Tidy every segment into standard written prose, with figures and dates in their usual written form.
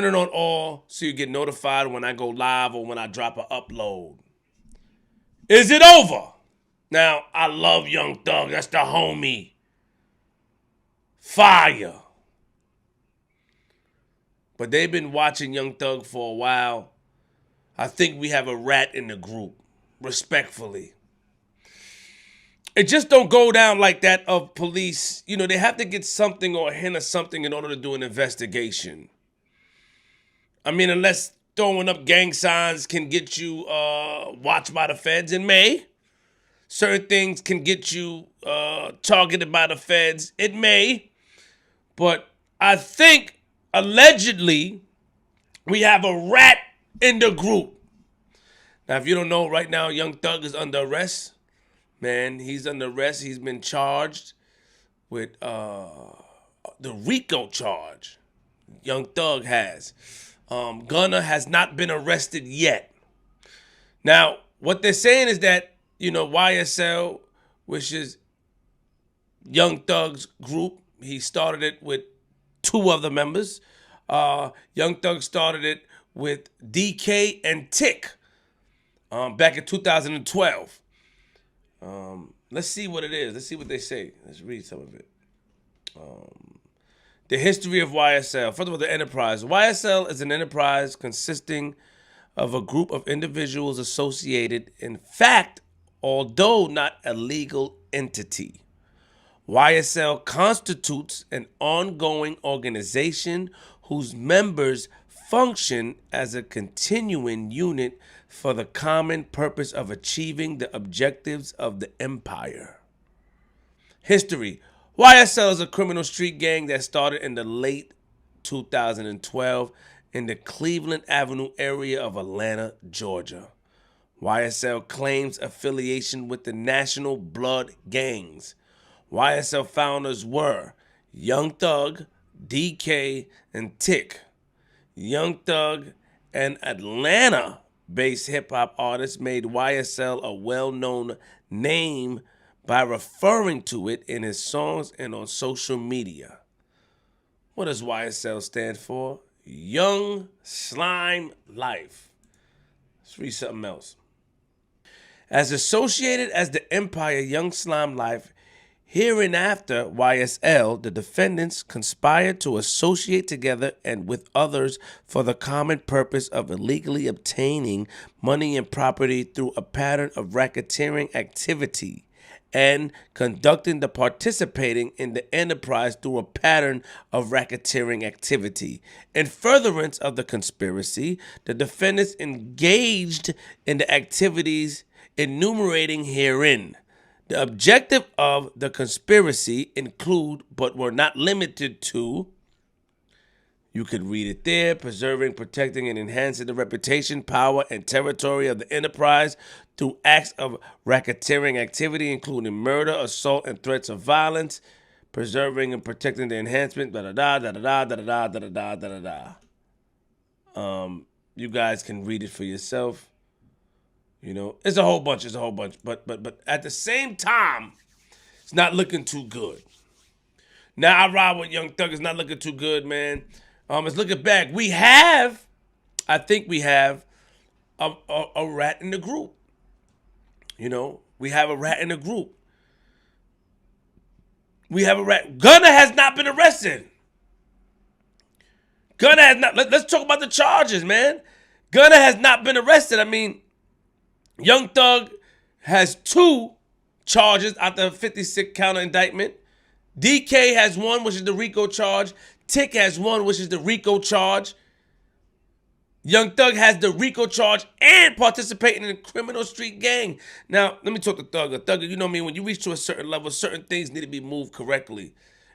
Turn it on all so you get notified when I go live or when I drop an upload. Is it over? Now, I love Young Thug. That's the homie. Fire. But they've been watching Young Thug for a while. I think we have a rat in the group, respectfully. It just don't go down like that of police. You know, they have to get something or a hint of something in order to do an investigation. I mean, unless throwing up gang signs can get you watched by the feds in May. Certain things can get you targeted by the feds. It may. But I think, allegedly, we have a rat in the group. Now, if you don't know, right now, Young Thug is under arrest. Man, he's under arrest. He's been charged with the Rico charge. Young Thug has. Gunna has not been arrested yet. Now, what they're saying is that, you know, YSL, which is Young Thug's group, he started it with two other members. Young Thug started it with DK and Tick back in 2012. Let's see what it is. Let's see what they say. Let's read some of it. The history of YSL. First of all, the enterprise. YSL is an enterprise consisting of a group of individuals associated, in fact, although not a legal entity. YSL constitutes an ongoing organization whose members function as a continuing unit for the common purpose of achieving the objectives of the empire. History. YSL is a criminal street gang that started in the late 2012 in the Cleveland Avenue area of Atlanta, Georgia. YSL claims affiliation with the National Blood Gangs. YSL founders were Young Thug, DK, and Tick. Young Thug, an Atlanta-based hip-hop artist, made YSL a well-known name by referring to it in his songs and on social media. What does YSL stand for? Young Slime Life. Let's read something else. As associated as the Empire Young Slime Life, hereinafter YSL, the defendants conspired to associate together and with others for the common purpose of illegally obtaining money and property through a pattern of racketeering activity and conducting the participating in the enterprise through a pattern of racketeering activity. In furtherance of the conspiracy, the defendants engaged in the activities enumerating herein. The objective of the conspiracy include, but were not limited to, you could read it there, preserving, protecting, and enhancing the reputation, power, and territory of the enterprise through acts of racketeering activity, including murder, assault, and threats of violence, preserving and protecting the enhancement, You guys can read it for yourself. You know, it's a whole bunch. But at the same time, it's not looking too good. Now I ride with Young Thug. It's not looking too good, man. Let's look it back. I think we have a rat in the group. You know, we have a rat in the group. We have a rat. Gunna has not been arrested. Gunna has not. Let's talk about the charges, man. Gunna has not been arrested. I mean, Young Thug has 2 charges out the 56 counter indictment. DK has 1, which is the Rico charge. Tick has 1, which is the Rico charge. Young Thug has the Rico charge and participating in a criminal street gang. Now, let me talk to Thug. Thug, you know what I mean? When you reach to a certain level, certain things need to be moved correctly.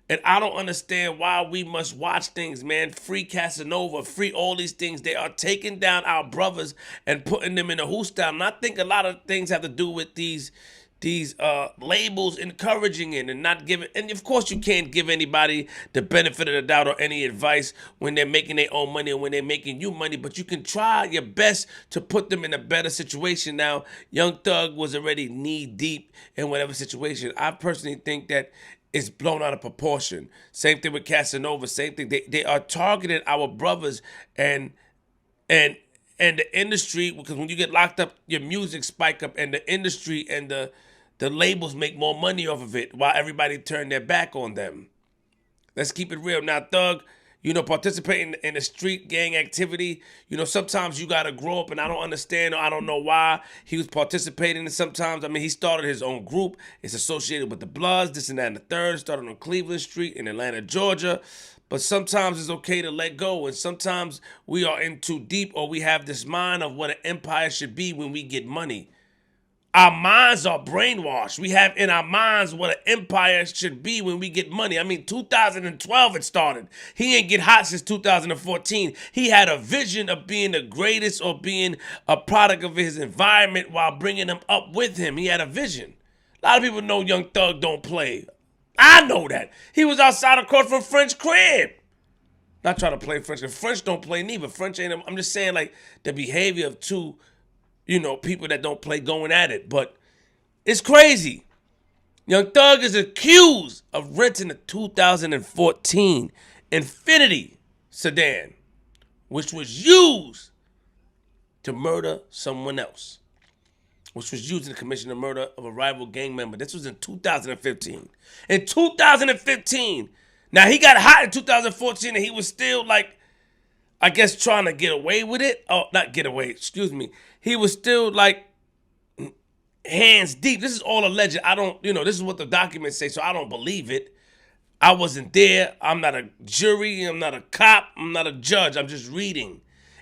And I don't understand why we must watch things, man. Free Casanova, free all these things. They are taking down our brothers and putting them in a who style. And I think a lot of things have to do with these labels encouraging it and not giving. And of course, you can't give anybody the benefit of the doubt or any advice when they're making their own money or when they're making you money. But you can try your best to put them in a better situation. Now, Young Thug was already knee deep in whatever situation. I personally think that is blown out of proportion. Same thing with Casanova. Same thing. They are targeting our brothers and and the industry, because when you get locked up, your music spike up, and the industry and the labels make more money off of it while everybody turn their back on them. Let's keep it real. Now, Thug, participating in a street gang activity, sometimes you got to grow up, and I don't understand, or I don't know why he was participating in sometimes. I mean, he started his own group. It's associated with the Bloods, this and that and the third. Started on Cleveland Street in Atlanta, Georgia. But sometimes it's okay to let go, and sometimes we are in too deep, or we have this mind of what an empire should be when we get money. Our minds are brainwashed. We have in our minds what an empire should be when we get money. I mean, 2012 it started. He ain't get hot since 2014. He had a vision of being the greatest or being a product of his environment while bringing them up with him. He had a vision. A lot of people know Young Thug don't play. I know that. He was outside the court from French crib. Not trying to play French. French don't play neither. French ain't. I'm just saying, like, the behavior of two people that don't play going at it. But it's crazy. Young Thug is accused of renting a 2014 Infiniti sedan, which was used to murder someone else, which was used in the commission of murder of a rival gang member. This was in 2015. In 2015. Now, he got hot in 2014, and he was still, like, I guess trying to get away with it. Oh, not get away, excuse me. He was still, like, hands deep. This is all alleged. I don't, this is what the documents say, so I don't believe it. I wasn't there. I'm not a jury. I'm not a cop. I'm not a judge. I'm just reading.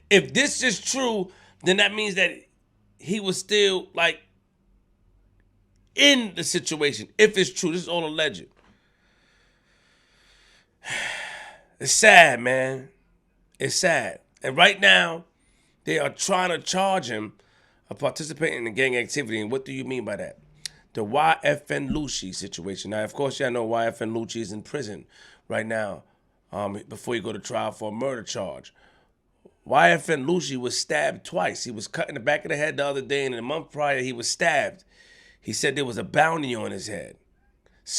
If this is true, then that means that he was still, like, in the situation. If it's true, this is all alleged. It's sad, man. It's sad. And right now, they are trying to charge him of participating in gang activity. And what do you mean by that? The YFN Lucci situation. Now, of course, y'all know YFN Lucci is in prison right now before he go to trial for a murder charge. YFN Lucci was stabbed twice. He was cut in the back of the head the other day, and in a month prior, he was stabbed. He said there was a bounty on his head.